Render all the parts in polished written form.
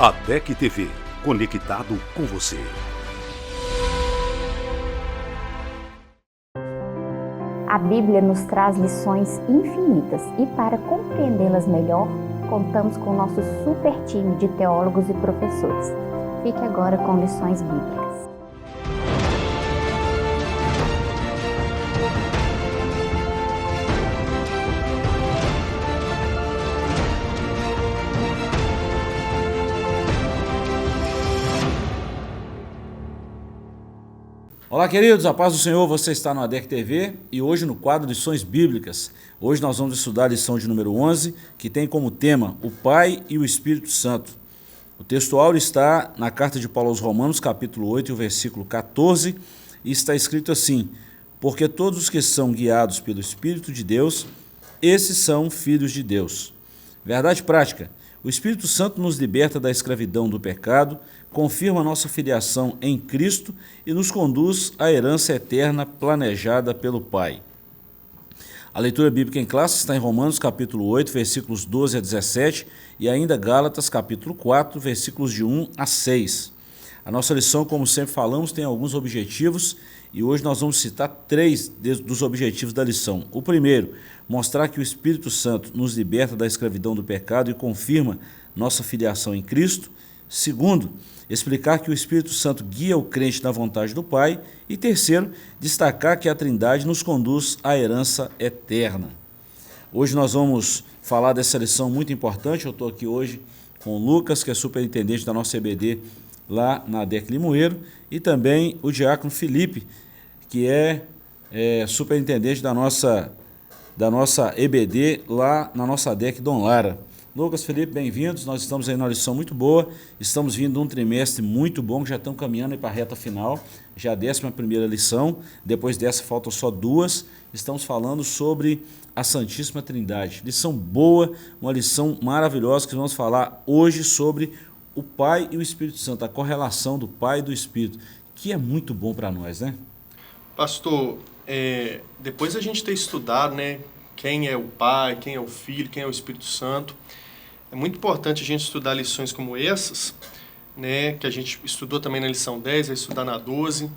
ADEC TV, conectado com você. A Bíblia nos traz lições infinitas e para compreendê-las melhor, contamos com o nosso super time de teólogos e professores. Fique agora com lições bíblicas. Olá, queridos, a paz do Senhor, você está no ADEC TV e hoje no quadro Lições Bíblicas. Hoje nós vamos estudar a lição de número 11, que tem como tema o Pai e o Espírito Santo. O texto áureo está na carta de Paulo aos Romanos, capítulo 8, versículo 14, e está escrito assim: porque todos os que são guiados pelo Espírito de Deus, esses são filhos de Deus. Verdade prática: o Espírito Santo nos liberta da escravidão do pecado, confirma nossa filiação em Cristo e nos conduz à herança eterna planejada pelo Pai. A leitura bíblica em classe está em Romanos capítulo 8, versículos 12 a 17 e ainda Gálatas capítulo 4, versículos de 1 a 6. A nossa lição, como sempre falamos, tem alguns objetivos e hoje nós vamos citar 3 dos objetivos da lição. O primeiro, mostrar que o Espírito Santo nos liberta da escravidão do pecado e confirma nossa filiação em Cristo. Segundo, explicar que o Espírito Santo guia o crente na vontade do Pai. E terceiro, destacar que a Trindade nos conduz à herança eterna. Hoje nós vamos falar dessa lição muito importante. Eu estou aqui hoje com o Lucas, que é superintendente da nossa EBD lá na ADEC Limoeiro, e também o diácono Felipe, que é superintendente da nossa EBD lá na nossa ADEC Dom Lara. Lucas, Felipe, bem-vindos. Nós estamos aí numa lição muito boa, estamos vindo de um trimestre muito bom, já estamos caminhando para a reta final, já a 11ª lição, depois dessa faltam só 2, estamos falando sobre a Santíssima Trindade. Lição boa, uma lição maravilhosa que vamos falar hoje sobre o Pai e o Espírito Santo, a correlação do Pai e do Espírito, que é muito bom para nós, né? Pastor, depois a gente ter estudado, né, quem é o Pai, quem é o Filho, quem é o Espírito Santo, é muito importante a gente estudar lições como essas, né, que a gente estudou também na lição 10, vai estudar na 12,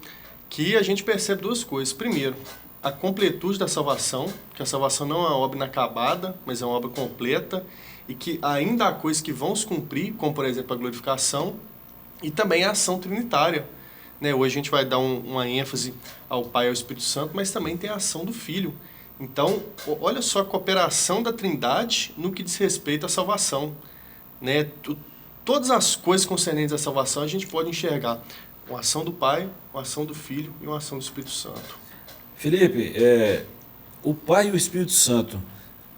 que a gente percebe 2 coisas. Primeiro, a completude da salvação, que a salvação não é uma obra inacabada, mas é uma obra completa, e que ainda há coisas que vão se cumprir, como por exemplo a glorificação, e também a ação trinitária. Né? Hoje a gente vai dar uma ênfase ao Pai e ao Espírito Santo, mas também tem a ação do Filho. Então, olha só a cooperação da Trindade no que diz respeito à salvação. Né? Todas as coisas concernentes à salvação a gente pode enxergar uma ação do Pai, uma ação do Filho e uma ação do Espírito Santo. Felipe, o Pai e o Espírito Santo,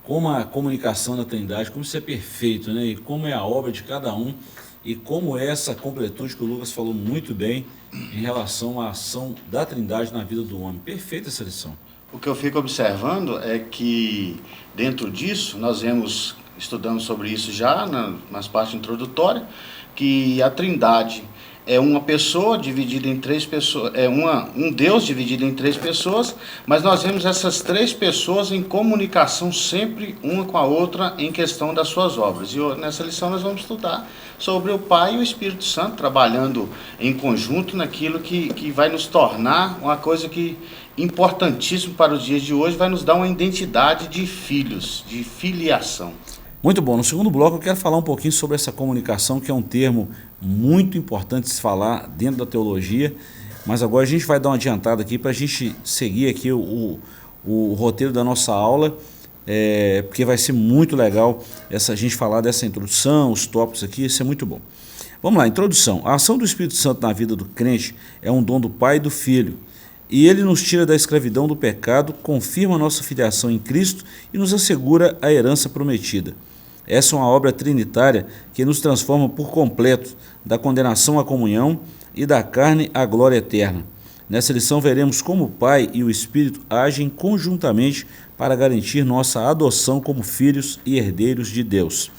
como a comunicação da Trindade, como isso é perfeito, né? E como é a obra de cada um, e como é essa completude que o Lucas falou muito bem em relação à ação da Trindade na vida do homem. Perfeita essa lição. O que eu fico observando é que dentro disso, nós vemos, estudando sobre isso já nas partes introdutórias, que a Trindade é uma pessoa dividida em 3 pessoas, um Deus dividido em 3 pessoas, mas nós vemos essas 3 pessoas em comunicação sempre uma com a outra em questão das suas obras. E nessa lição nós vamos estudar sobre o Pai e o Espírito Santo trabalhando em conjunto naquilo que vai nos tornar uma coisa que importantíssimo para os dias de hoje, vai nos dar uma identidade de filhos, de filiação. Muito bom. No segundo bloco eu quero falar um pouquinho sobre essa comunicação, que é um termo muito importante de se falar dentro da teologia, mas agora a gente vai dar uma adiantada aqui para a gente seguir aqui o roteiro da nossa aula, porque vai ser muito legal a gente falar dessa introdução, os tópicos aqui, isso é muito bom. Vamos lá, introdução. A ação do Espírito Santo na vida do crente é um dom do Pai e do Filho, e ele nos tira da escravidão do pecado, confirma nossa filiação em Cristo e nos assegura a herança prometida. Essa é uma obra trinitária que nos transforma por completo da condenação à comunhão e da carne à glória eterna. Nessa lição veremos como o Pai e o Espírito agem conjuntamente para garantir nossa adoção como filhos e herdeiros de Deus.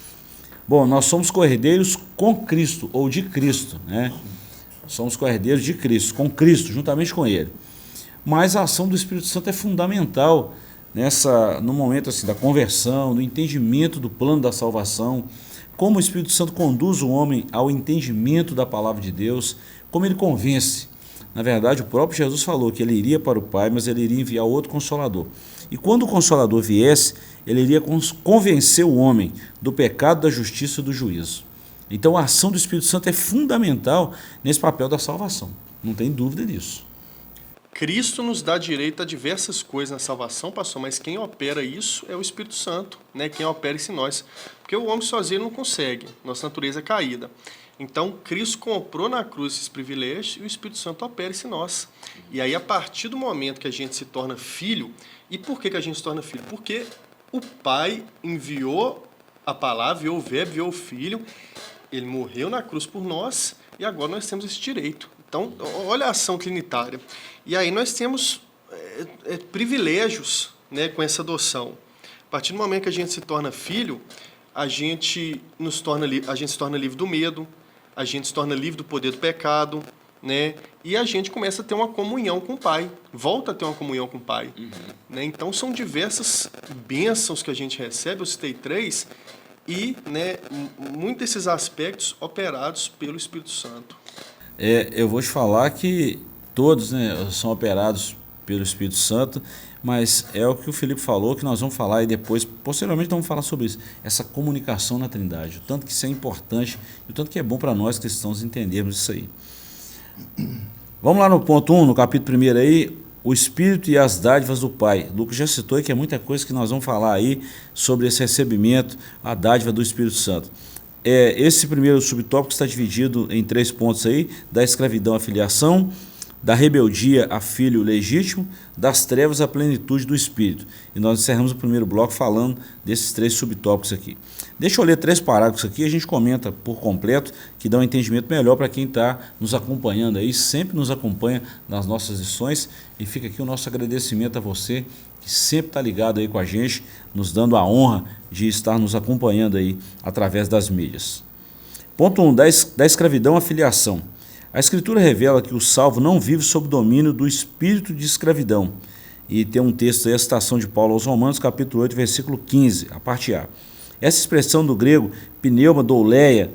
Bom, nós somos co-herdeiros com Cristo, ou de Cristo, né? Somos co-herdeiros de Cristo, com Cristo, juntamente com Ele. Mas a ação do Espírito Santo é fundamental no momento assim, da conversão, do entendimento do plano da salvação, como o Espírito Santo conduz o homem ao entendimento da palavra de Deus, como ele convence. Na verdade, o próprio Jesus falou que ele iria para o Pai, mas ele iria enviar outro Consolador. E quando o Consolador viesse, ele iria convencer o homem do pecado, da justiça e do juízo. Então a ação do Espírito Santo é fundamental nesse papel da salvação. Não tem dúvida disso. Cristo nos dá direito a diversas coisas na salvação, pastor, mas quem opera isso é o Espírito Santo, né? Quem opera isso em nós. Porque o homem sozinho não consegue, nossa natureza é caída. Então, Cristo comprou na cruz esses privilégios e o Espírito Santo opera isso em nós. E aí, a partir do momento que a gente se torna filho, e por que a gente se torna filho? Porque o Pai enviou a palavra, enviou o Verbo, enviou o Filho, ele morreu na cruz por nós e agora nós temos esse direito. Então, olha a ação trinitária. E aí nós temos privilégios, né, com essa adoção. A partir do momento que a gente se torna filho, a gente se torna livre do medo, a gente se torna livre do poder do pecado, né? E a gente começa a ter uma comunhão com o Pai, volta a ter uma comunhão com o Pai. Né? Então são diversas bênçãos que a gente recebe, eu citei 3, e, né, muitos desses aspectos operados pelo Espírito Santo. Eu vou te falar que todos, né, são operados pelo Espírito Santo, mas é o que o Felipe falou, que nós vamos falar e depois, posteriormente, vamos falar sobre isso. Essa comunicação na Trindade, o tanto que isso é importante, o tanto que é bom para nós cristãos entendermos isso aí. Vamos lá no ponto 1, no capítulo 1 aí, o Espírito e as dádivas do Pai. Lucas já citou aí que é muita coisa que nós vamos falar aí sobre esse recebimento, a dádiva do Espírito Santo. Esse primeiro subtópico está dividido em 3 pontos aí, da escravidão à filiação, da rebeldia a filho legítimo, das trevas à plenitude do Espírito. E nós encerramos o primeiro bloco falando desses 3 subtópicos aqui. Deixa eu ler 3 parágrafos aqui, a gente comenta por completo, que dá um entendimento melhor para quem está nos acompanhando aí, sempre nos acompanha nas nossas lições, e fica aqui o nosso agradecimento a você, que sempre está ligado aí com a gente, nos dando a honra de estar nos acompanhando aí através das mídias. Ponto 1, da escravidão à filiação. A Escritura revela que o salvo não vive sob o domínio do espírito de escravidão. E tem um texto aí, a citação de Paulo aos Romanos, capítulo 8, versículo 15, a parte A. Essa expressão do grego, pneuma, douleia,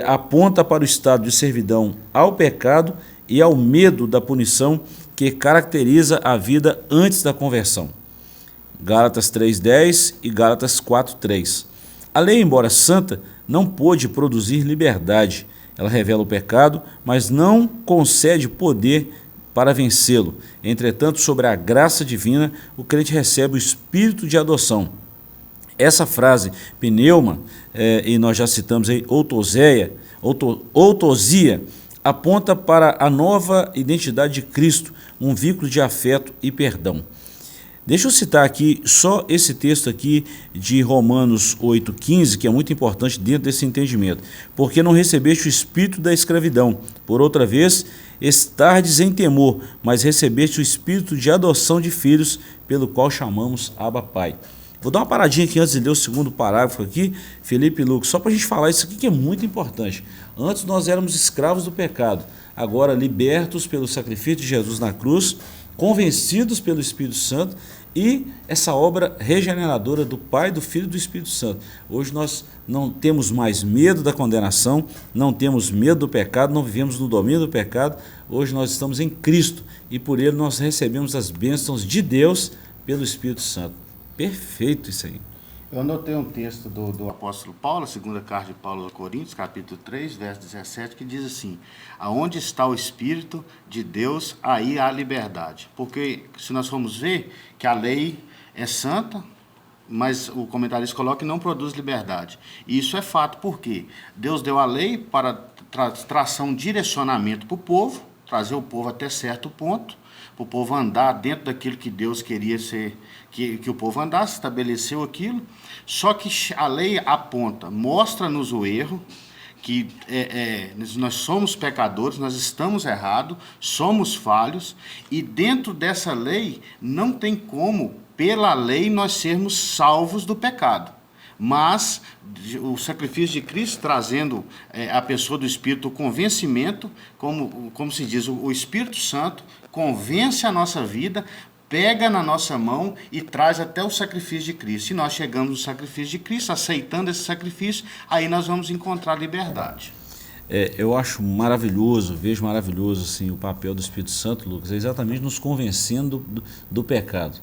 aponta para o estado de servidão ao pecado e ao medo da punição que caracteriza a vida antes da conversão. Gálatas 3,10 e Gálatas 4,3. A lei, embora santa, não pôde produzir liberdade. Ela revela o pecado, mas não concede poder para vencê-lo. Entretanto, sobre a graça divina, o crente recebe o espírito de adoção. Essa frase, pneuma, e nós já citamos aí, outosia, aponta para a nova identidade de Cristo, um vínculo de afeto e perdão. Deixa eu citar aqui só esse texto aqui de Romanos 8,15, que é muito importante dentro desse entendimento. Porque não recebeste o espírito da escravidão, por outra vez, estardes em temor, mas recebeste o espírito de adoção de filhos, pelo qual chamamos Abba Pai. Vou dar uma paradinha aqui antes de ler o segundo parágrafo aqui, Felipe e Lucas, só para a gente falar isso aqui que é muito importante. Antes nós éramos escravos do pecado, agora libertos pelo sacrifício de Jesus na cruz, convencidos pelo Espírito Santo e essa obra regeneradora do Pai, do Filho e do Espírito Santo. Hoje nós não temos mais medo da condenação, não temos medo do pecado, não vivemos no domínio do pecado. Hoje nós estamos em Cristo e por Ele nós recebemos as bênçãos de Deus pelo Espírito Santo. Perfeito isso aí. Eu anotei um texto do apóstolo Paulo, a segunda carta de Paulo aos Coríntios, capítulo 3, verso 17, que diz assim: aonde está o Espírito de Deus, aí há liberdade. Porque se nós formos ver que a lei é santa, mas o comentarista coloca que não produz liberdade. E isso é fato, porque Deus deu a lei para traçar um direcionamento para o povo, trazer o povo até certo ponto, para o povo andar dentro daquilo que Deus queria ser, que o povo andasse, estabeleceu aquilo. Só que a lei aponta, mostra-nos o erro, que nós somos pecadores, nós estamos errados, somos falhos, e dentro dessa lei não tem como, pela lei, nós sermos salvos do pecado. Mas o sacrifício de Cristo trazendo a pessoa do Espírito, o convencimento, como se diz, o Espírito Santo convence a nossa vida pega na nossa mão e traz até o sacrifício de Cristo. Se nós chegamos no sacrifício de Cristo, aceitando esse sacrifício, aí nós vamos encontrar liberdade. Eu acho maravilhoso, vejo maravilhoso assim, o papel do Espírito Santo, Lucas, é exatamente nos convencendo do pecado.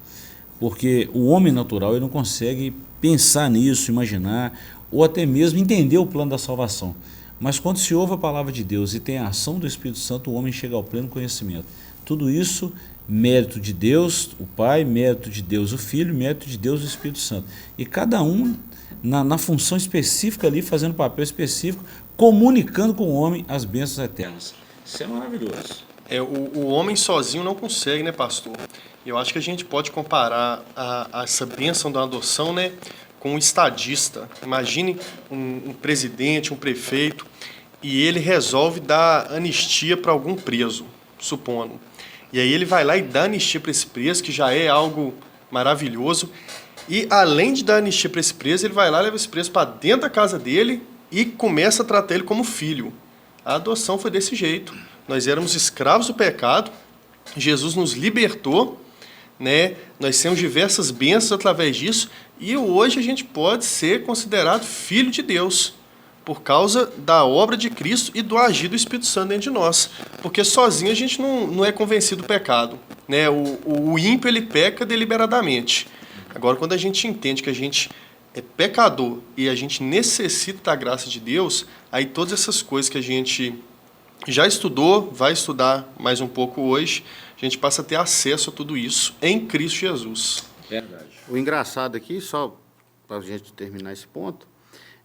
Porque o homem natural ele não consegue pensar nisso, imaginar, ou até mesmo entender o plano da salvação. Mas quando se ouve a palavra de Deus e tem a ação do Espírito Santo, o homem chega ao pleno conhecimento. Tudo isso, mérito de Deus, o Pai, mérito de Deus, o Filho, mérito de Deus, o Espírito Santo. E cada um na função específica ali, fazendo papel específico, comunicando com o homem as bênçãos eternas. Isso é maravilhoso. O homem sozinho não consegue, né, pastor? Eu acho que a gente pode comparar a essa bênção da adoção, né, com um estadista. Imagine um presidente, um prefeito, e ele resolve dar anistia para algum preso, supondo. E aí ele vai lá e dá anistia para esse preso, que já é algo maravilhoso. E além de dar anistia para esse preso, ele vai lá, leva esse preso para dentro da casa dele e começa a tratar ele como filho. A adoção foi desse jeito. Nós éramos escravos do pecado, Jesus nos libertou, né? Nós temos diversas bênçãos através disso, e hoje a gente pode ser considerado filho de Deus, por causa da obra de Cristo e do agir do Espírito Santo dentro de nós. Porque sozinho a gente não é convencido do pecado, né? O ímpio ele peca deliberadamente. Agora, quando a gente entende que a gente é pecador e a gente necessita da graça de Deus, aí todas essas coisas que a gente já estudou, vai estudar mais um pouco hoje, a gente passa a ter acesso a tudo isso em Cristo Jesus. Verdade. O engraçado aqui, só para a gente terminar esse ponto,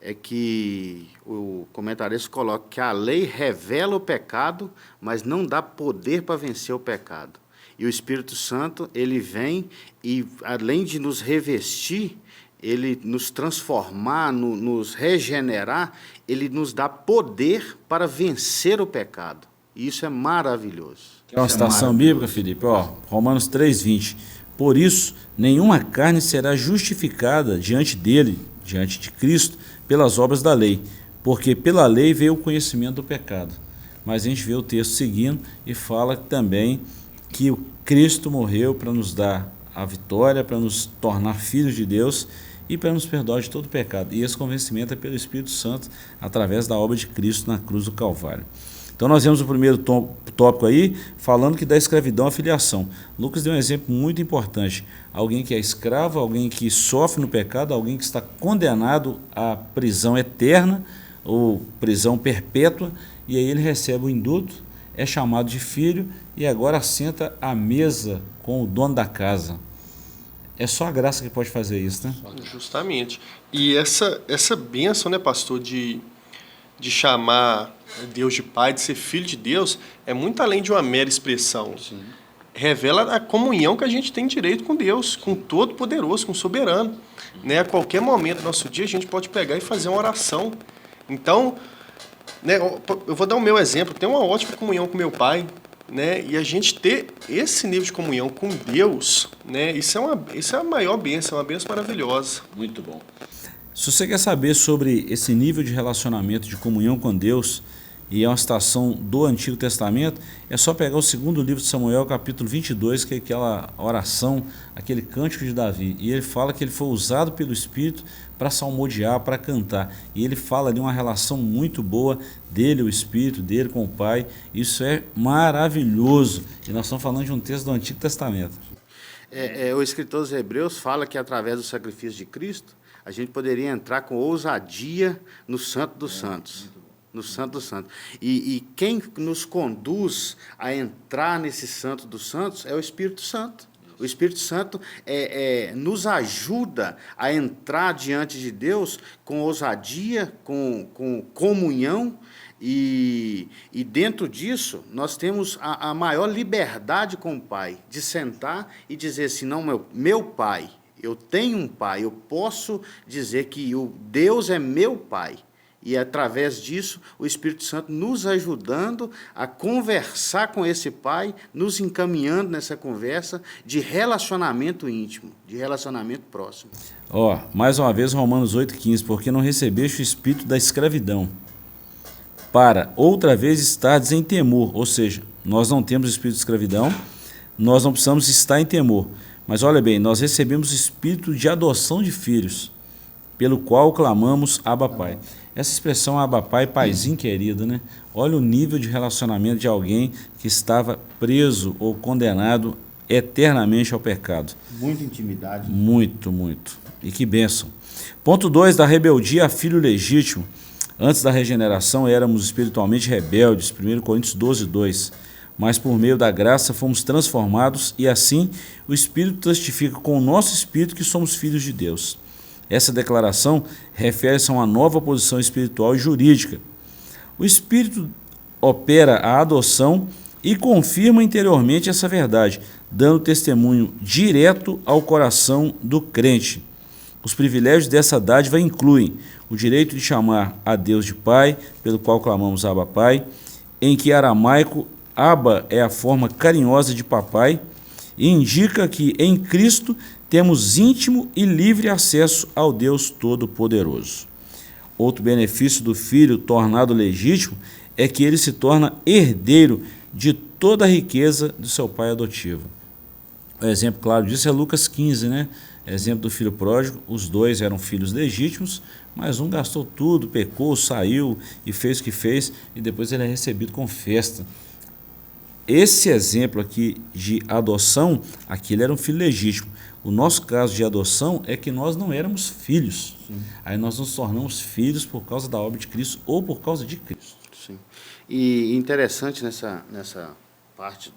é que o comentarista coloca que a lei revela o pecado, mas não dá poder para vencer o pecado. E o Espírito Santo, ele vem e, além de nos revestir, ele nos transformar, nos regenerar, ele nos dá poder para vencer o pecado. E isso é maravilhoso. É uma citação bíblica, Felipe, Romanos 3:20. Por isso, nenhuma carne será justificada diante dele, diante de Cristo, pelas obras da lei, porque pela lei veio o conhecimento do pecado. Mas a gente vê o texto seguindo e fala também que o Cristo morreu para nos dar a vitória, para nos tornar filhos de Deus e para nos perdoar de todo o pecado. E esse convencimento é pelo Espírito Santo, através da obra de Cristo na cruz do Calvário. Então nós vemos o primeiro tópico aí, falando que da escravidão à filiação. Lucas deu um exemplo muito importante. Alguém que é escravo, alguém que sofre no pecado, alguém que está condenado à prisão eterna ou prisão perpétua, e aí ele recebe o induto, é chamado de filho e agora assenta à mesa com o dono da casa. É só a graça que pode fazer isso, né? Justamente. E essa bênção, né, pastor, de chamar Deus de Pai, de ser filho de Deus, é muito além de uma mera expressão. Sim. Revela a comunhão que a gente tem direito com Deus, com o Todo-Poderoso, com o Soberano. Né? A qualquer momento do nosso dia, a gente pode pegar e fazer uma oração. Então, né, eu vou dar o meu exemplo. Eu tenho uma ótima comunhão com meu pai, né? E a gente ter esse nível de comunhão com Deus, né? Isso é a maior bênção, é uma bênção maravilhosa. Muito bom. Se você quer saber sobre esse nível de relacionamento, de comunhão com Deus, e é uma citação do Antigo Testamento, é só pegar o segundo livro de Samuel, capítulo 22, que é aquela oração, aquele cântico de Davi. E ele fala que ele foi usado pelo Espírito para salmodiar, para cantar. E ele fala ali uma relação muito boa dele, o Espírito, dele com o Pai. Isso é maravilhoso. E nós estamos falando de um texto do Antigo Testamento. O escritor dos Hebreus fala que através do sacrifício de Cristo, a gente poderia entrar com ousadia no Santo dos Santos. No Santo dos Santos. E quem nos conduz a entrar nesse Santo dos Santos é o Espírito Santo. O Espírito Santo nos ajuda a entrar diante de Deus com ousadia, com comunhão, e dentro disso nós temos a maior liberdade com o Pai, de sentar e dizer assim, não, meu Pai, eu tenho um Pai, eu posso dizer que o Deus é meu Pai. E, através disso, o Espírito Santo nos ajudando a conversar com esse Pai, nos encaminhando nessa conversa de relacionamento íntimo, de relacionamento próximo. Mais uma vez, Romanos 8,15, porque não recebeste o espírito da escravidão, para outra vez estardes em temor. Ou seja, nós não temos o espírito de escravidão, nós não precisamos estar em temor. Mas olha bem, nós recebemos o espírito de adoção de filhos, pelo qual clamamos Abba Pai. Essa expressão Abba Pai, paizinho querido, né? Olha o nível de relacionamento de alguém que estava preso ou condenado eternamente ao pecado. Muita intimidade. Muito, muito. E que bênção. Ponto 2, da rebeldia a filho legítimo. Antes da regeneração éramos espiritualmente rebeldes, 1 Coríntios 12, 2. Mas por meio da graça fomos transformados e assim o Espírito testifica com o nosso espírito que somos filhos de Deus. Essa declaração refere-se a uma nova posição espiritual e jurídica. O Espírito opera a adoção e confirma interiormente essa verdade, dando testemunho direto ao coração do crente. Os privilégios dessa dádiva incluem o direito de chamar a Deus de Pai, pelo qual clamamos Abba Pai, em que aramaico Abba é a forma carinhosa de papai, e indica que em Cristo temos íntimo e livre acesso ao Deus Todo-Poderoso. Outro benefício do filho tornado legítimo é que ele se torna herdeiro de toda a riqueza do seu pai adotivo. O exemplo claro disso é Lucas 15, né? Exemplo do filho pródigo, os dois eram filhos legítimos, mas um gastou tudo, pecou, saiu e fez o que fez, e depois ele é recebido com festa. Esse exemplo aqui de adoção, aquele era um filho legítimo. O nosso caso de adoção é que nós não éramos filhos. Sim. Aí nós nos tornamos filhos por causa da obra de Cristo ou por causa de Cristo. Sim. E interessante nessa parte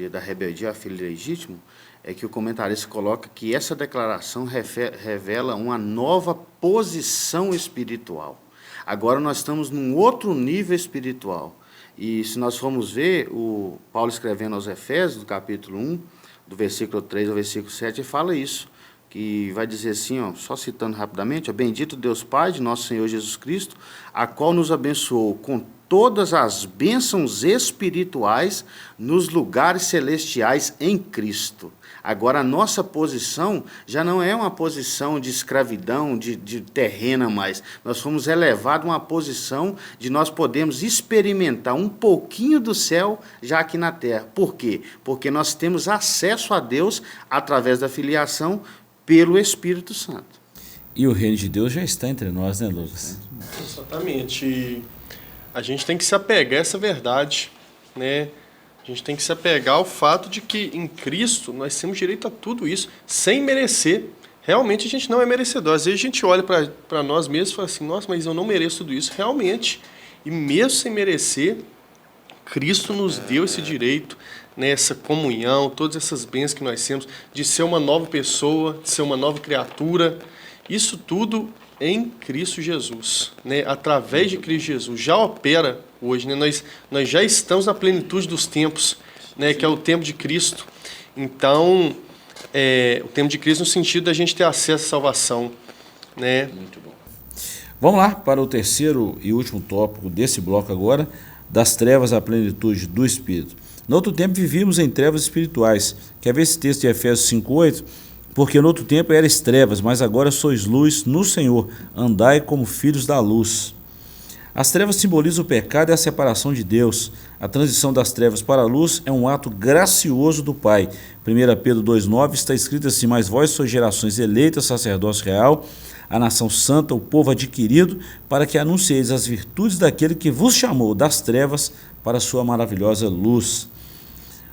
da rebeldia a filho legítimo é que o comentarista coloca que essa declaração revela uma nova posição espiritual. Agora nós estamos num outro nível espiritual. E se nós formos ver, o Paulo escrevendo aos Efésios, do capítulo 1, do versículo 3 ao versículo 7, ele fala isso, que vai dizer assim, ó, só citando rapidamente, ó, bendito Deus Pai de nosso Senhor Jesus Cristo, a qual nos abençoou com todas as bênçãos espirituais nos lugares celestiais em Cristo. Agora, a nossa posição já não é uma posição de escravidão, de terrena mais. Nós fomos elevados a uma posição de nós podermos experimentar um pouquinho do céu já aqui na terra. Por quê? Porque nós temos acesso a Deus através da filiação pelo Espírito Santo. E o reino de Deus já está entre nós, né, Lucas? Exatamente. E a gente tem que se apegar a essa verdade, né? A gente tem que se apegar ao fato de que em Cristo nós temos direito a tudo isso, sem merecer. Realmente a gente não é merecedor. Às vezes a gente olha para nós mesmos e fala assim, nossa, mas eu não mereço tudo isso. Realmente, e mesmo sem merecer, Cristo nos deu esse direito, né, essa comunhão, todas essas bênçãos que nós temos, de ser uma nova pessoa, de ser uma nova criatura. Isso tudo em Cristo Jesus, né? Através de Cristo Jesus, já opera hoje, né? Nós já estamos na plenitude dos tempos, né? Que é o tempo de Cristo. Então, o tempo de Cristo no sentido da gente ter acesso à salvação, né? Muito bom. Vamos lá para o terceiro e último tópico desse bloco agora, das trevas à plenitude do Espírito. No outro tempo vivíamos em trevas espirituais. Quer ver esse texto de Efésios 5:8? Porque no outro tempo erais trevas, mas agora sois luz no Senhor, andai como filhos da luz. As trevas simbolizam o pecado e a separação de Deus. A transição das trevas para a luz é um ato gracioso do Pai. 1 Pedro 2,9 está escrito assim, mas vós sois gerações eleitas, sacerdócio real, a nação santa, o povo adquirido, para que anuncieis as virtudes daquele que vos chamou das trevas para a sua maravilhosa luz.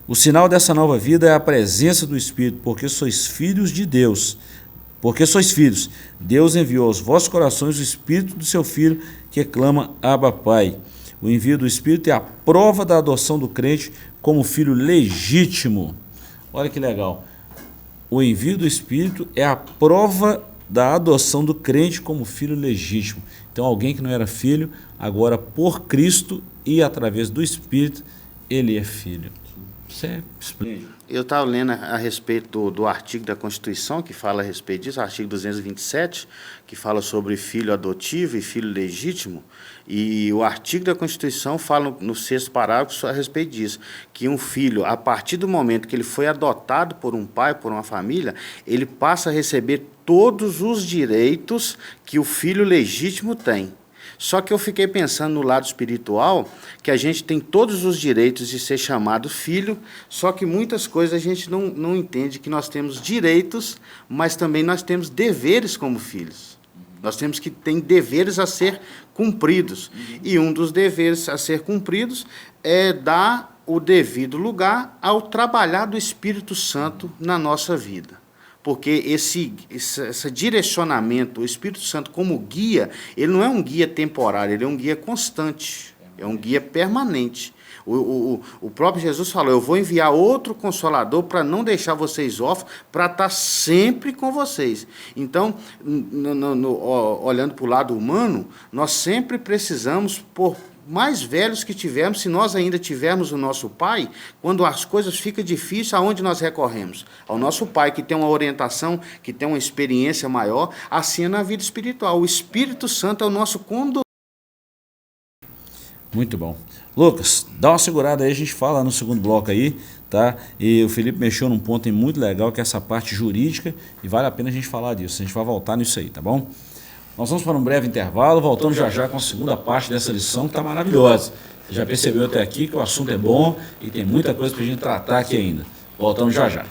O sinal dessa nova vida é a presença do Espírito, porque sois filhos de Deus. Porque sois filhos, Deus enviou aos vossos corações o Espírito do seu Filho, que clama Abba Pai. O envio do Espírito é a prova da adoção do crente como filho legítimo. Olha que legal. O envio do Espírito é a prova da adoção do crente como filho legítimo. Então, alguém que não era filho, agora por Cristo e através do Espírito, ele é filho. Isso é esplêndido. Eu estava lendo a respeito do artigo da Constituição, que fala a respeito disso, artigo 227, que fala sobre filho adotivo e filho legítimo, e o artigo da Constituição fala no 6º parágrafo a respeito disso, que um filho, a partir do momento que ele foi adotado por um pai, por uma família, ele passa a receber todos os direitos que o filho legítimo tem. Só que eu fiquei pensando no lado espiritual, que a gente tem todos os direitos de ser chamado filho, só que muitas coisas a gente não entende que nós temos direitos, mas também nós temos deveres como filhos. Nós temos que ter deveres a ser cumpridos. E um dos deveres a ser cumpridos é dar o devido lugar ao trabalhar do Espírito Santo na nossa vida. Porque esse direcionamento, o Espírito Santo como guia, ele não é um guia temporário, ele é um guia constante, é um guia permanente. O próprio Jesus falou, eu vou enviar outro Consolador para não deixar vocês órfãos, para estar sempre com vocês. Então, olhando para o lado humano, nós sempre precisamos, por mais velhos que tivermos, se nós ainda tivermos o nosso pai, quando as coisas ficam difíceis, aonde nós recorremos? Ao nosso pai, que tem uma orientação, que tem uma experiência maior, assim é na vida espiritual. O Espírito Santo é o nosso condutor. Muito bom. Lucas, dá uma segurada aí, a gente fala no segundo bloco aí, tá? E o Felipe mexeu num ponto muito legal, que é essa parte jurídica, e vale a pena a gente falar disso. A gente vai voltar nisso aí, tá bom? Nós vamos para um breve intervalo, voltando já com a segunda parte dessa lição, que está maravilhosa. Você já percebeu até aqui que o assunto é bom e tem muita coisa para a gente tratar aqui ainda. Voltamos já.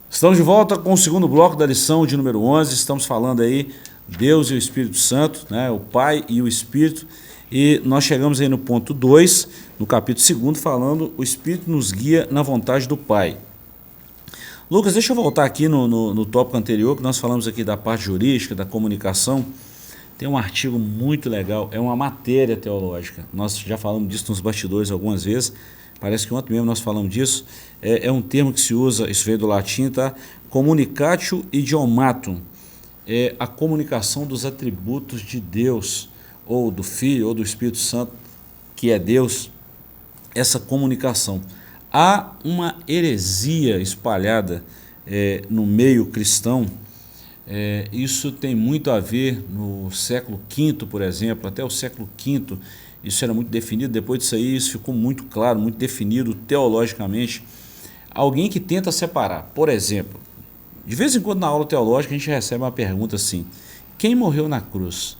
Estamos de volta com o segundo bloco da lição de número 11, estamos falando aí Deus e o Espírito Santo, né, o Pai e o Espírito, e nós chegamos aí no ponto 2, no capítulo 2, falando o Espírito nos guia na vontade do Pai. Lucas, deixa eu voltar aqui no tópico anterior, que nós falamos aqui da parte jurídica, da comunicação. Tem um artigo muito legal, é uma matéria teológica, nós já falamos disso nos bastidores algumas vezes, parece que ontem mesmo nós falamos disso, é um termo que se usa, isso veio do latim, tá? Communicatio idiomatum, é a comunicação dos atributos de Deus, ou do Filho, ou do Espírito Santo, que é Deus, essa comunicação. Há uma heresia espalhada no meio cristão, isso tem muito a ver no século V, por exemplo, até o século V, isso era muito definido, depois disso aí isso ficou muito claro, muito definido teologicamente. Alguém que tenta separar, por exemplo, de vez em quando na aula teológica a gente recebe uma pergunta assim, quem morreu na cruz?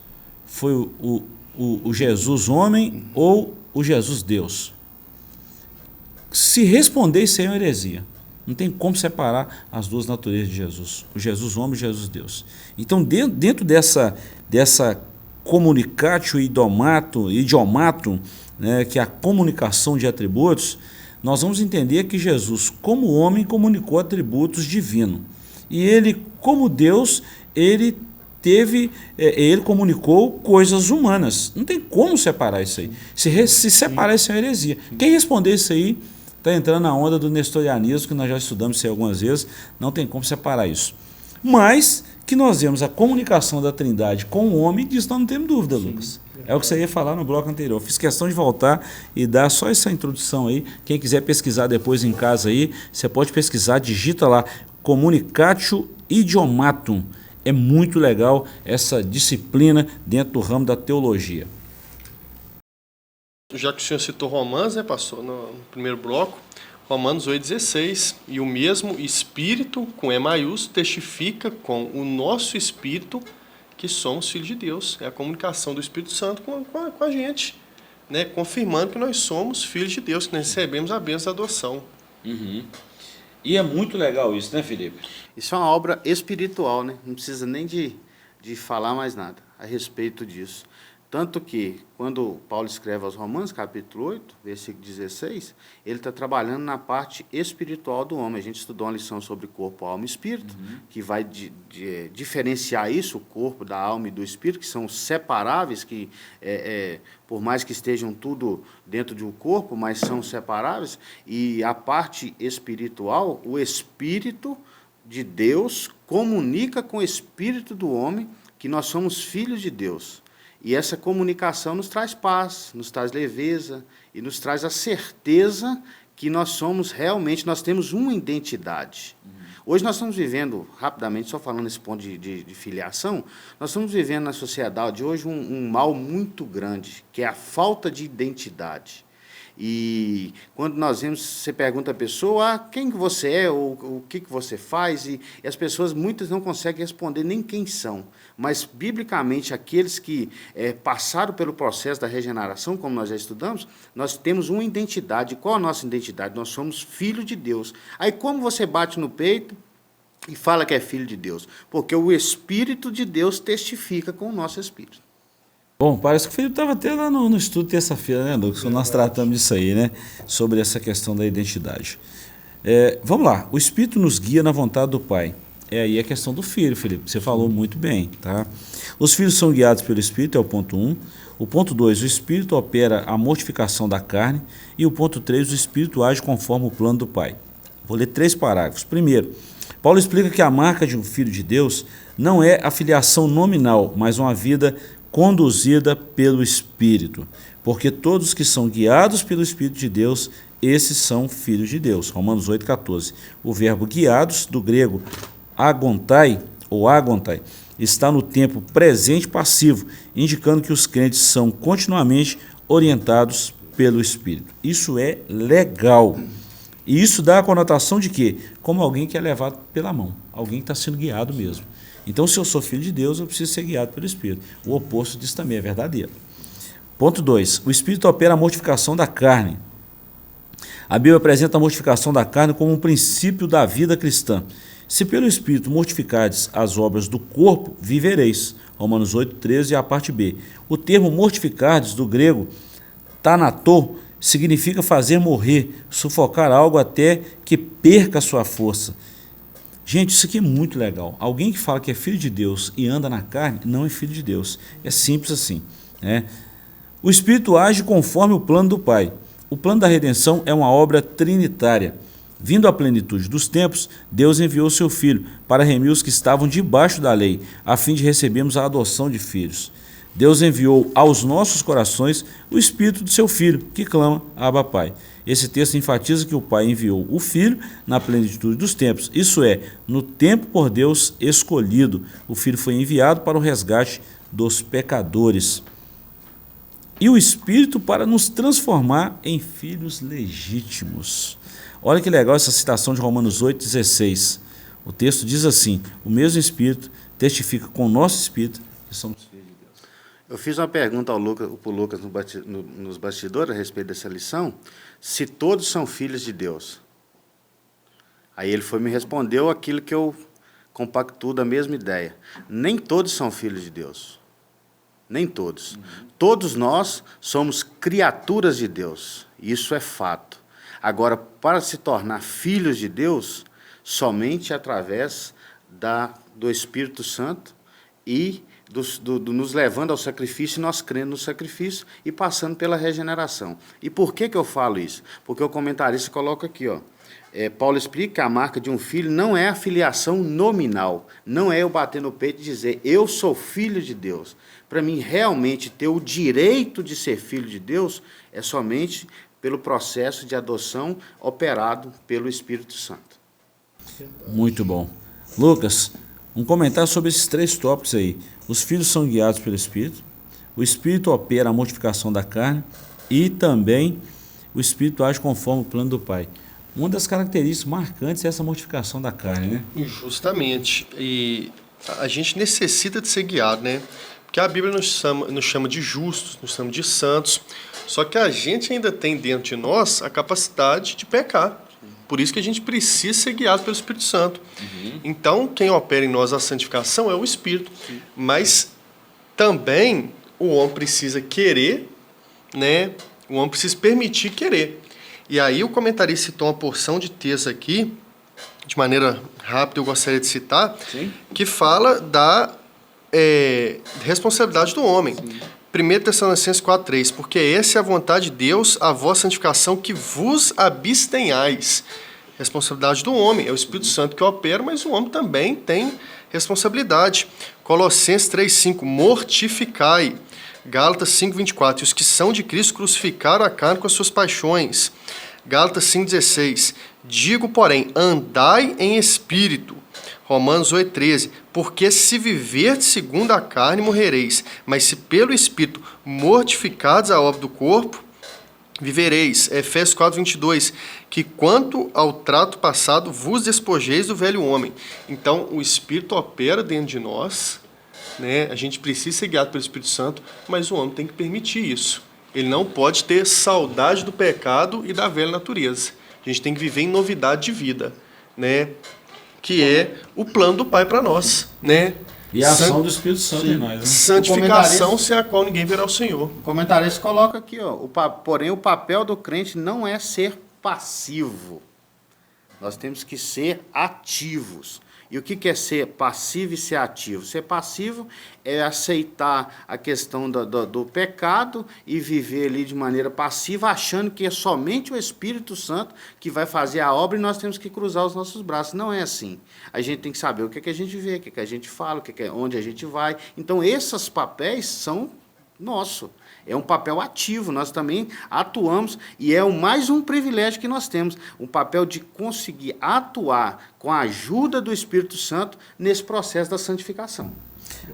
Foi o Jesus homem ou o Jesus Deus? Se responder isso aí é uma heresia. Não tem como separar as duas naturezas de Jesus, o Jesus homem e o Jesus Deus. Então dentro dessa communicatio idiomatum, né, que é a comunicação de atributos, nós vamos entender que Jesus, como homem, comunicou atributos divinos. E ele, como Deus, ele comunicou coisas humanas. Não tem como separar isso aí. Se separar isso é uma heresia. Quem responder isso aí está entrando na onda do nestorianismo, que nós já estudamos isso aí algumas vezes, não tem como separar isso. Mas que nós vemos a comunicação da Trindade com o homem, disso nós não temos dúvida, Lucas. É o que você ia falar no bloco anterior. Fiz questão de voltar e dar só essa introdução aí. Quem quiser pesquisar depois em casa aí, você pode pesquisar, digita lá, Communicatio idiomatum. É muito legal essa disciplina dentro do ramo da teologia. Já que o senhor citou Romanos, né, pastor, no primeiro bloco, Romanos 8,16, e o mesmo Espírito, com E maiúsculo, testifica com o nosso Espírito que somos filhos de Deus. É a comunicação do Espírito Santo com a gente, né, confirmando que nós somos filhos de Deus, que nós recebemos a bênção da adoção. Uhum. E é muito legal isso, né, Felipe? Isso é uma obra espiritual, né? Não precisa nem de falar mais nada a respeito disso. Tanto que, quando Paulo escreve aos Romanos, capítulo 8, versículo 16, ele está trabalhando na parte espiritual do homem. A gente estudou uma lição sobre corpo, alma e espírito, que vai diferenciar isso, o corpo da alma e do espírito, que são separáveis, que por mais que estejam tudo dentro de um corpo, mas são separáveis. E a parte espiritual, o espírito de Deus comunica com o espírito do homem que nós somos filhos de Deus. E essa comunicação nos traz paz, nos traz leveza e nos traz a certeza que nós somos realmente, nós temos uma identidade. Hoje nós estamos vivendo, rapidamente, só falando nesse ponto de filiação, nós estamos vivendo na sociedade hoje um mal muito grande, que é a falta de identidade. E quando nós vemos, você pergunta à pessoa, quem que você é, ou o que você faz, e as pessoas, muitas não conseguem responder nem quem são. Mas, biblicamente, aqueles que passaram pelo processo da regeneração, como nós já estudamos, nós temos uma identidade. Qual a nossa identidade? Nós somos filhos de Deus. Aí, como você bate no peito e fala que é filho de Deus? Porque o Espírito de Deus testifica com o nosso Espírito. Bom, parece que o Felipe estava até lá no estudo terça-feira, né, Lucas? Nós tratamos disso aí, né? Sobre essa questão da identidade. Vamos lá, o Espírito nos guia na vontade do Pai. Aí a questão do filho, Felipe, você falou muito bem, tá? Os filhos são guiados pelo Espírito, é o ponto 1. O ponto 2, o Espírito opera a mortificação da carne. E o ponto 3, o Espírito age conforme o plano do Pai. Vou ler 3 parágrafos. Primeiro, Paulo explica que a marca de um filho de Deus não é a filiação nominal, mas uma vida conduzida pelo Espírito, porque todos que são guiados pelo Espírito de Deus, esses são filhos de Deus. Romanos 8,14. O verbo guiados, do grego agontai, ou agontai, está no tempo presente passivo, indicando que os crentes são continuamente orientados pelo Espírito. Isso é legal. E isso dá a conotação de quê? Como alguém que é levado pela mão, alguém que está sendo guiado mesmo. Então, se eu sou filho de Deus, eu preciso ser guiado pelo Espírito. O oposto disso também é verdadeiro. Ponto 2. O Espírito opera a mortificação da carne. A Bíblia apresenta a mortificação da carne como um princípio da vida cristã. Se pelo Espírito mortificardes as obras do corpo, vivereis. Romanos 8,13, a parte B. O termo mortificardes, do grego thanato, significa fazer morrer, sufocar algo até que perca a sua força. Gente, isso aqui é muito legal. Alguém que fala que é filho de Deus e anda na carne, não é filho de Deus. É simples assim, né? O Espírito age conforme o plano do Pai. O plano da redenção é uma obra trinitária. Vindo à plenitude dos tempos, Deus enviou seu Filho para remir os que estavam debaixo da lei, a fim de recebermos a adoção de filhos. Deus enviou aos nossos corações o Espírito do seu Filho, que clama, Abba, Pai. Esse texto enfatiza que o Pai enviou o Filho na plenitude dos tempos, isso é, no tempo por Deus escolhido. O Filho foi enviado para o resgate dos pecadores. E o Espírito para nos transformar em filhos legítimos. Olha que legal essa citação de Romanos 8,16. O texto diz assim: o mesmo Espírito testifica com o nosso Espírito que somos filhos de Deus. Eu fiz uma pergunta para o Lucas nos bastidores a respeito dessa lição, se todos são filhos de Deus. Aí ele me respondeu aquilo que eu compactuo da mesma ideia. Nem todos são filhos de Deus. Nem todos. Todos nós somos criaturas de Deus. Isso é fato. Agora, para se tornar filhos de Deus, somente através do Espírito Santo e nos levando ao sacrifício, e nós crendo no sacrifício e passando pela regeneração. E por que eu falo isso? Porque o comentarista coloca aqui, ó, Paulo explica que a marca de um filho não é a filiação nominal, não é eu bater no peito e dizer, eu sou filho de Deus. Para mim, realmente, ter o direito de ser filho de Deus é somente pelo processo de adoção operado pelo Espírito Santo. Muito bom. Lucas, um comentário sobre esses 3 tópicos aí. Os filhos são guiados pelo Espírito, o Espírito opera a mortificação da carne e também o Espírito age conforme o plano do Pai. Uma das características marcantes é essa mortificação da carne, né? Justamente. E a gente necessita de ser guiado, né? Porque a Bíblia nos chama de justos, nos chama de santos, só que a gente ainda tem dentro de nós a capacidade de pecar. Por isso que a gente precisa ser guiado pelo Espírito Santo. Então, quem opera em nós a santificação é o Espírito. Mas também o homem precisa querer, né? O homem precisa permitir querer. E aí o comentarista citou uma porção de textos aqui, de maneira rápida eu gostaria de citar, Sim. que fala da responsabilidade do homem. Sim. 1 Tessalonicenses 4,3, porque essa é a vontade de Deus, a vossa santificação, que vos abstenhais. Responsabilidade do homem, é o Espírito Santo que opera, mas o homem também tem responsabilidade. Colossenses 3,5, mortificai. Gálatas 5,24, e os que são de Cristo crucificaram a carne com as suas paixões. Gálatas 5,16, digo, porém, andai em espírito. Romanos 8,13, porque se viverdes segundo a carne, morrereis, mas se pelo Espírito mortificados a obra do corpo, vivereis. Efésios 4,22, que quanto ao trato passado, vos despojeis do velho homem. Então, o Espírito opera dentro de nós, né? A gente precisa ser guiado pelo Espírito Santo, mas o homem tem que permitir isso. Ele não pode ter saudade do pecado e da velha natureza. A gente tem que viver em novidade de vida, né? Que é o plano do Pai para nós, né? E a ação do Espírito Santo em nós, né? Santificação sem a qual ninguém verá o Senhor. O comentarista coloca aqui, ó, porém o papel do crente não é ser passivo. Nós temos que ser ativos. E o que é ser passivo e ser ativo? Ser passivo é aceitar a questão do pecado e viver ali de maneira passiva, achando que é somente o Espírito Santo que vai fazer a obra e nós temos que cruzar os nossos braços. Não é assim. A gente tem que saber o que é que a gente vê, o que é que a gente fala, onde a gente vai. Então, esses papéis são nossos. É um papel ativo, nós também atuamos e é mais um privilégio que nós temos, um papel de conseguir atuar com a ajuda do Espírito Santo nesse processo da santificação.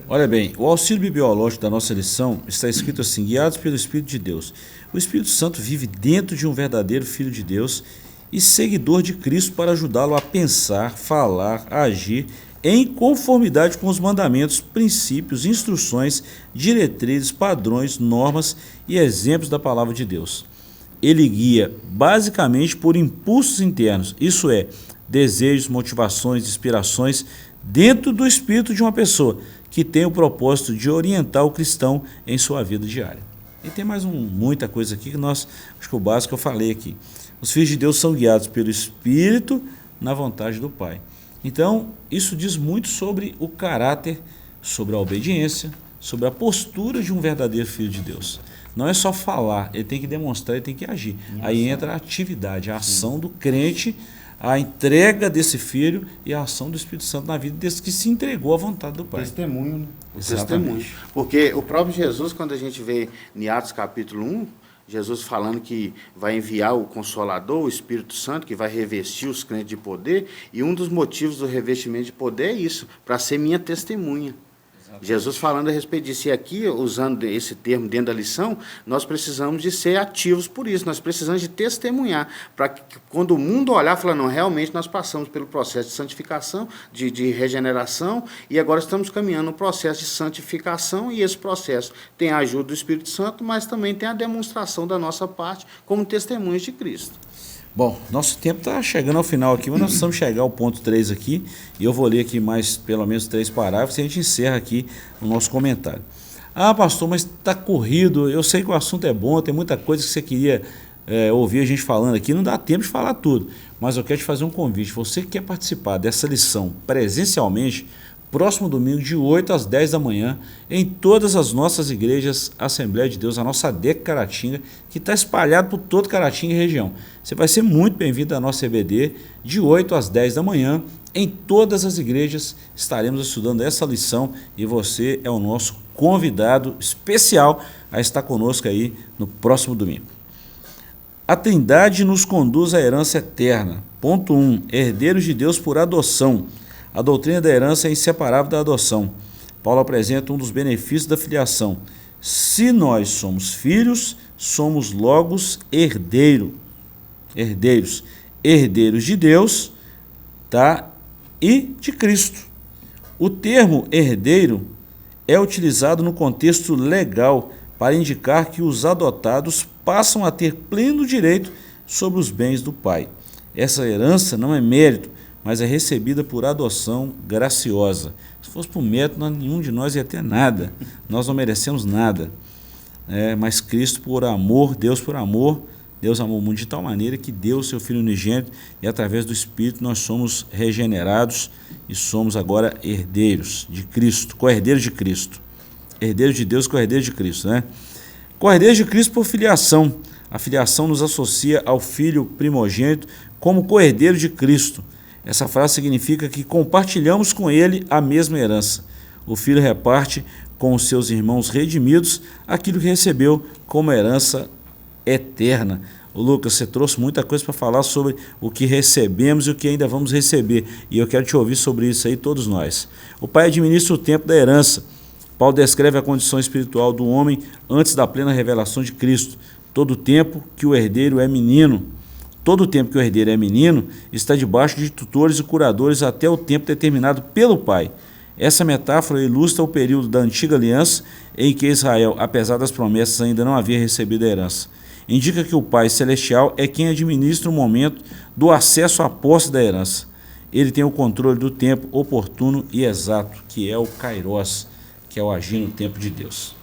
Olha bem, o auxílio bibliológico da nossa lição está escrito assim: guiados pelo Espírito de Deus. O Espírito Santo vive dentro de um verdadeiro Filho de Deus e seguidor de Cristo para ajudá-lo a pensar, falar, agir em conformidade com os mandamentos, princípios, instruções, diretrizes, padrões, normas e exemplos da palavra de Deus. Ele guia basicamente por impulsos internos, isso é, desejos, motivações, inspirações dentro do espírito de uma pessoa que tem o propósito de orientar o cristão em sua vida diária. E tem mais muita coisa aqui que acho que o básico eu falei aqui. Os filhos de Deus são guiados pelo Espírito na vontade do Pai. Então, isso diz muito sobre o caráter, sobre a obediência, sobre a postura de um verdadeiro filho de Deus. Não é só falar, ele tem que demonstrar, ele tem que agir. Aí entra a atividade, a ação do crente, a entrega desse filho e a ação do Espírito Santo na vida desse que se entregou à vontade do Pai. Testemunho, né? O Exatamente. testemunho. Porque o próprio Jesus, quando a gente vê em Atos capítulo 1, Jesus falando que vai enviar o Consolador, o Espírito Santo, que vai revestir os crentes de poder, e um dos motivos do revestimento de poder é isso, para ser minha testemunha. Exatamente. Jesus falando a respeito disso, e aqui, usando esse termo dentro da lição, nós precisamos de ser ativos por isso, nós precisamos de testemunhar, para que quando o mundo olhar, falar, não, realmente nós passamos pelo processo de santificação, de regeneração, e agora estamos caminhando no processo de santificação, e esse processo tem a ajuda do Espírito Santo, mas também tem a demonstração da nossa parte como testemunhos de Cristo. Bom, nosso tempo está chegando ao final aqui, mas nós precisamos chegar ao ponto 3 aqui, e eu vou ler aqui mais pelo menos 3 parágrafos e a gente encerra aqui o nosso comentário. Ah, pastor, mas está corrido, eu sei que o assunto é bom, tem muita coisa que você queria ouvir a gente falando aqui, não dá tempo de falar tudo, mas eu quero te fazer um convite. Você que quer participar dessa lição presencialmente, próximo domingo de 8 às 10 da manhã, em todas as nossas igrejas Assembleia de Deus, a nossa ADEC Caratinga, que está espalhado por todo Caratinga e região. Você vai ser muito bem-vindo à nossa EBD, de 8 às 10 da manhã, em todas as igrejas estaremos estudando essa lição e você é o nosso convidado especial a estar conosco aí no próximo domingo. A Trindade nos conduz à herança eterna. Ponto 1. Herdeiros de Deus por adoção. A doutrina da herança é inseparável da adoção. Paulo apresenta um dos benefícios da filiação. Se nós somos filhos, somos logos herdeiros. Herdeiros de Deus, tá? E de Cristo. O termo herdeiro é utilizado no contexto legal para indicar que os adotados passam a ter pleno direito sobre os bens do pai. Essa herança não é mérito, mas é recebida por adoção graciosa. Se fosse por mérito, nenhum de nós ia ter nada. Nós não merecemos nada. Mas Cristo por amor, Deus amou o mundo de tal maneira que deu o seu Filho unigênito e através do Espírito nós somos regenerados e somos agora herdeiros de Cristo, co-herdeiros de Cristo. Herdeiros de Deus, co-herdeiros de Cristo, né? Co-herdeiros de Cristo por filiação. A filiação nos associa ao Filho primogênito como co-herdeiro de Cristo. Essa frase significa que compartilhamos com ele a mesma herança. O Filho reparte com os seus irmãos redimidos aquilo que recebeu como herança eterna. Lucas, você trouxe muita coisa para falar sobre o que recebemos e o que ainda vamos receber. E eu quero te ouvir sobre isso aí, todos nós. O Pai administra o tempo da herança. Paulo descreve a condição espiritual do homem antes da plena revelação de Cristo. Todo tempo que o herdeiro é menino, está debaixo de tutores e curadores até o tempo determinado pelo Pai. Essa metáfora ilustra o período da antiga aliança em que Israel, apesar das promessas, ainda não havia recebido a herança. Indica que o Pai Celestial é quem administra o momento do acesso à posse da herança. Ele tem o controle do tempo oportuno e exato, que é o Kairos, que é o agir no tempo de Deus.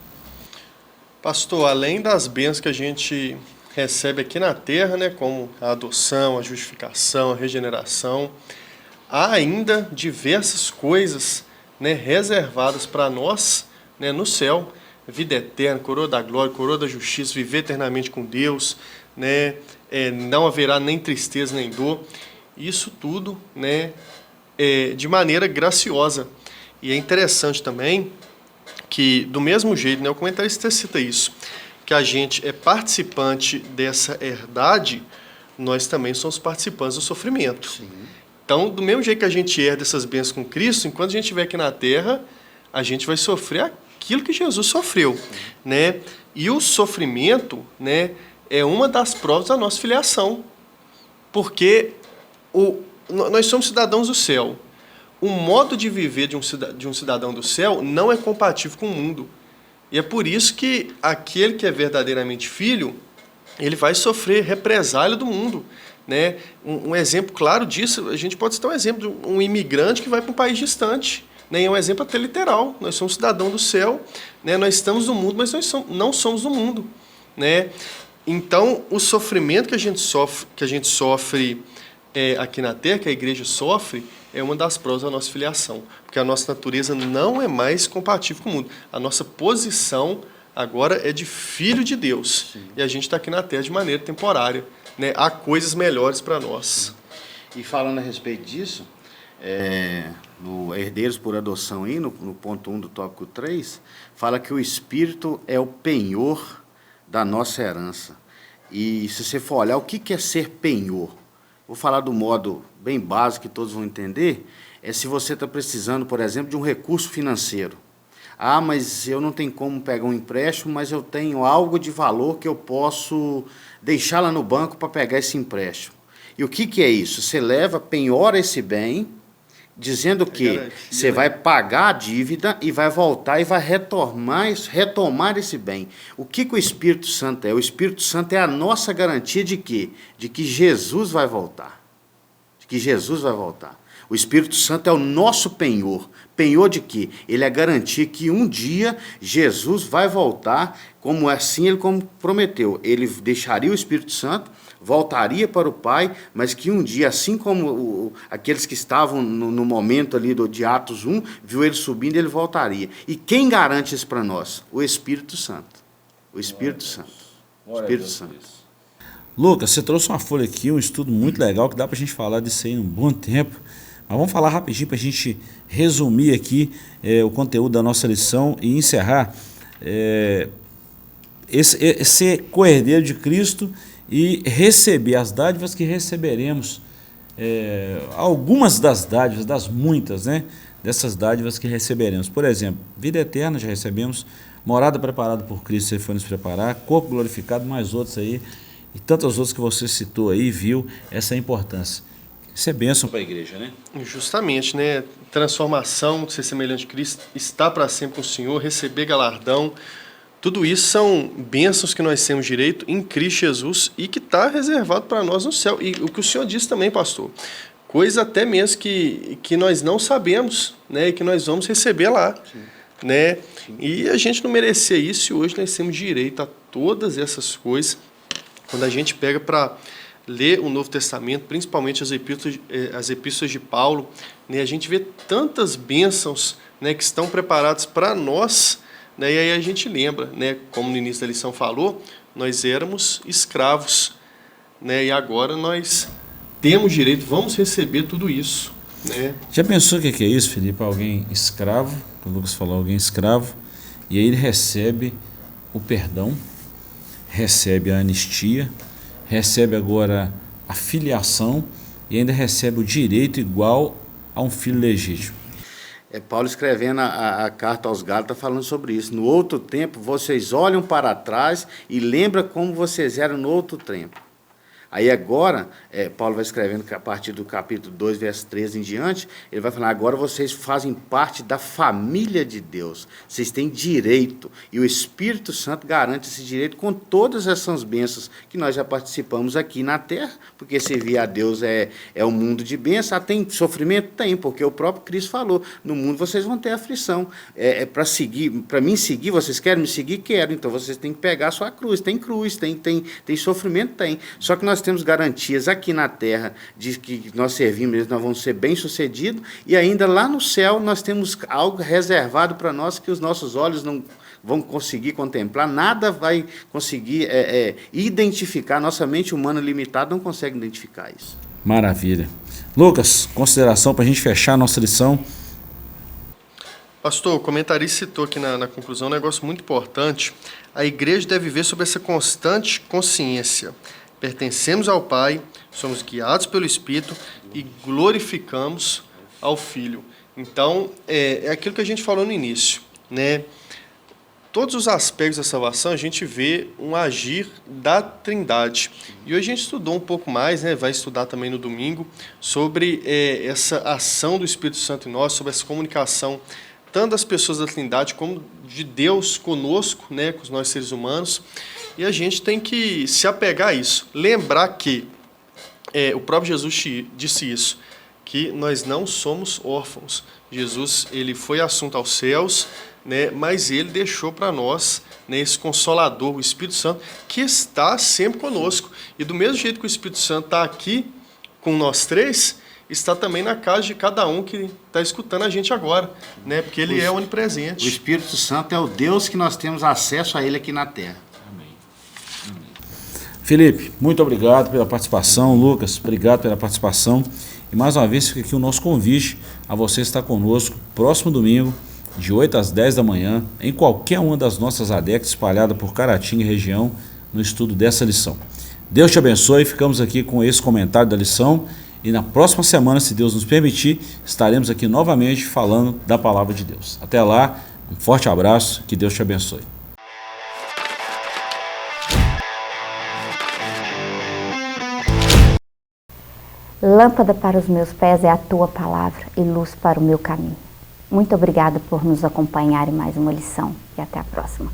Pastor, além das bênçãos que a gente recebe aqui na terra, né, como a adoção, a justificação, a regeneração, há ainda diversas coisas, né, reservadas para nós, né, no céu. Vida eterna, coroa da glória, coroa da justiça, viver eternamente com Deus, né, não haverá nem tristeza nem dor. Isso tudo, né, de maneira graciosa. E é interessante também que, do mesmo jeito, né, o comentarista cita isso, que a gente é participante dessa herdade, nós também somos participantes do sofrimento. Sim. Então, do mesmo jeito que a gente herda essas bênçãos com Cristo, enquanto a gente estiver aqui na terra, a gente vai sofrer aquilo que Jesus sofreu, né? E o sofrimento, né, é uma das provas da nossa filiação, porque nós somos cidadãos do céu. O modo de viver de um cidadão do céu não é compatível com o mundo. E é por isso que aquele que é verdadeiramente filho, ele vai sofrer represália do mundo, né? Um exemplo claro disso, a gente pode citar um exemplo de um imigrante que vai para um país distante. Né? É um exemplo até literal. Nós somos cidadãos do céu, né? Nós estamos no mundo, mas nós não somos do mundo. Né? Então, o sofrimento que a gente sofre aqui na Terra, que a igreja sofre, é uma das provas da nossa filiação, porque a nossa natureza não é mais compatível com o mundo. A nossa posição agora é de filho de Deus. Sim. E a gente está aqui na Terra de maneira temporária. Né? Há coisas melhores para nós. E falando a respeito disso, no Herdeiros por Adoção, aí, no ponto 1 do tópico 3, fala que o Espírito é o penhor da nossa herança. E se você for olhar, o que é ser penhor? Vou falar do modo bem básico que todos vão entender, se você está precisando, por exemplo, de um recurso financeiro. Ah, mas eu não tenho como pegar um empréstimo, mas eu tenho algo de valor que eu posso deixar lá no banco para pegar esse empréstimo. E o que é isso? Você penhora esse bem, dizendo que você vai pagar a dívida e vai voltar e vai retomar esse bem. O que o Espírito Santo é? O Espírito Santo é a nossa garantia de quê? De que Jesus vai voltar. De que Jesus vai voltar. O Espírito Santo é o nosso penhor. Penhor de quê? Ele é garantia que um dia Jesus vai voltar, como assim ele prometeu. Ele deixaria o Espírito Santo, voltaria para o Pai, mas que um dia, assim como aqueles que estavam no momento ali de Atos 1, viu ele subindo, ele voltaria. E quem garante isso para nós? O Espírito Santo. O Espírito Santo. O Espírito Santo. Lucas, você trouxe uma folha aqui, um estudo muito legal, que dá para a gente falar disso aí em um bom tempo. Mas vamos falar rapidinho para a gente resumir aqui o conteúdo da nossa lição e encerrar. Ser co-herdeiro de Cristo e receber as dádivas que receberemos, algumas das dádivas, das muitas, né, dessas dádivas que receberemos. Por exemplo, vida eterna já recebemos, morada preparada por Cristo, ele foi nos preparar, corpo glorificado, mais outros aí, e tantos outros que você citou aí, viu essa importância. Isso é bênção para a igreja, né? Justamente, né? Transformação, ser semelhante a Cristo, estar para sempre com o Senhor, receber galardão. Tudo isso são bênçãos que nós temos direito em Cristo Jesus e que está reservado para nós no céu. E o que o Senhor disse também, pastor, coisa até mesmo que nós não sabemos, né, e que nós vamos receber lá. Sim. Né? Sim. E a gente não merecia isso, e hoje nós temos direito a todas essas coisas. Quando a gente pega para ler o Novo Testamento, principalmente as epístolas de Paulo, né, a gente vê tantas bênçãos, né, que estão preparadas para nós, né, e aí a gente lembra, né, como no início da lição falou, nós éramos escravos, né, e agora nós temos direito, vamos receber tudo isso. Né? Já pensou o que é isso, Felipe? Alguém escravo, o Lucas falou, alguém escravo, e aí ele recebe o perdão, recebe a anistia, recebe agora a filiação e ainda recebe o direito igual a um filho legítimo. É Paulo escrevendo a carta aos Gálatas falando sobre isso. No outro tempo, vocês olham para trás e lembram como vocês eram no outro tempo. Aí agora, Paulo vai escrevendo a partir do capítulo 2, verso 13 em diante, ele vai falar, agora vocês fazem parte da família de Deus, vocês têm direito, e o Espírito Santo garante esse direito com todas essas bênçãos que nós já participamos aqui na Terra, porque servir a Deus é um mundo de bênção. Tem sofrimento? Tem, porque o próprio Cristo falou, no mundo vocês vão ter aflição. Para mim seguir, vocês querem me seguir? Quero, então vocês têm que pegar a sua cruz, tem sofrimento? Tem. Só que nós temos garantias aqui na terra de que nós servimos, nós vamos ser bem-sucedidos, e ainda lá no céu nós temos algo reservado para nós que os nossos olhos não vão conseguir contemplar, nada vai conseguir identificar, nossa mente humana limitada não consegue identificar isso. Maravilha. Lucas, consideração para a gente fechar a nossa lição. Pastor, o comentarista citou aqui na conclusão um negócio muito importante. A igreja deve viver sob essa constante consciência. Pertencemos ao Pai, somos guiados pelo Espírito e glorificamos ao Filho. Então, é aquilo que a gente falou no início, né? Todos os aspectos da salvação a gente vê um agir da Trindade. E hoje a gente estudou um pouco mais, né? Vai estudar também no domingo, sobre essa ação do Espírito Santo em nós, sobre essa comunicação tanto das pessoas da Trindade como de Deus conosco, né? Com os nós seres humanos. E a gente tem que se apegar a isso. Lembrar que o próprio Jesus disse isso, que nós não somos órfãos. Jesus, ele foi assunto aos céus, né, mas ele deixou para nós, né, esse Consolador, o Espírito Santo, que está sempre conosco. E do mesmo jeito que o Espírito Santo está aqui com nós três, está também na casa de cada um que está escutando a gente agora, né, porque ele é onipresente. O Espírito Santo é o Deus que nós temos acesso a ele aqui na terra. Felipe, muito obrigado pela participação. Lucas, obrigado pela participação. E mais uma vez fica aqui o nosso convite a você estar conosco próximo domingo, de 8 às 10 da manhã, em qualquer uma das nossas ADECs espalhadas por Caratinga e região, no estudo dessa lição. Deus te abençoe, ficamos aqui com esse comentário da lição e na próxima semana, se Deus nos permitir, estaremos aqui novamente falando da palavra de Deus. Até lá, um forte abraço, que Deus te abençoe. Lâmpada para os meus pés é a tua palavra e luz para o meu caminho. Muito obrigada por nos acompanhar em mais uma lição e até a próxima.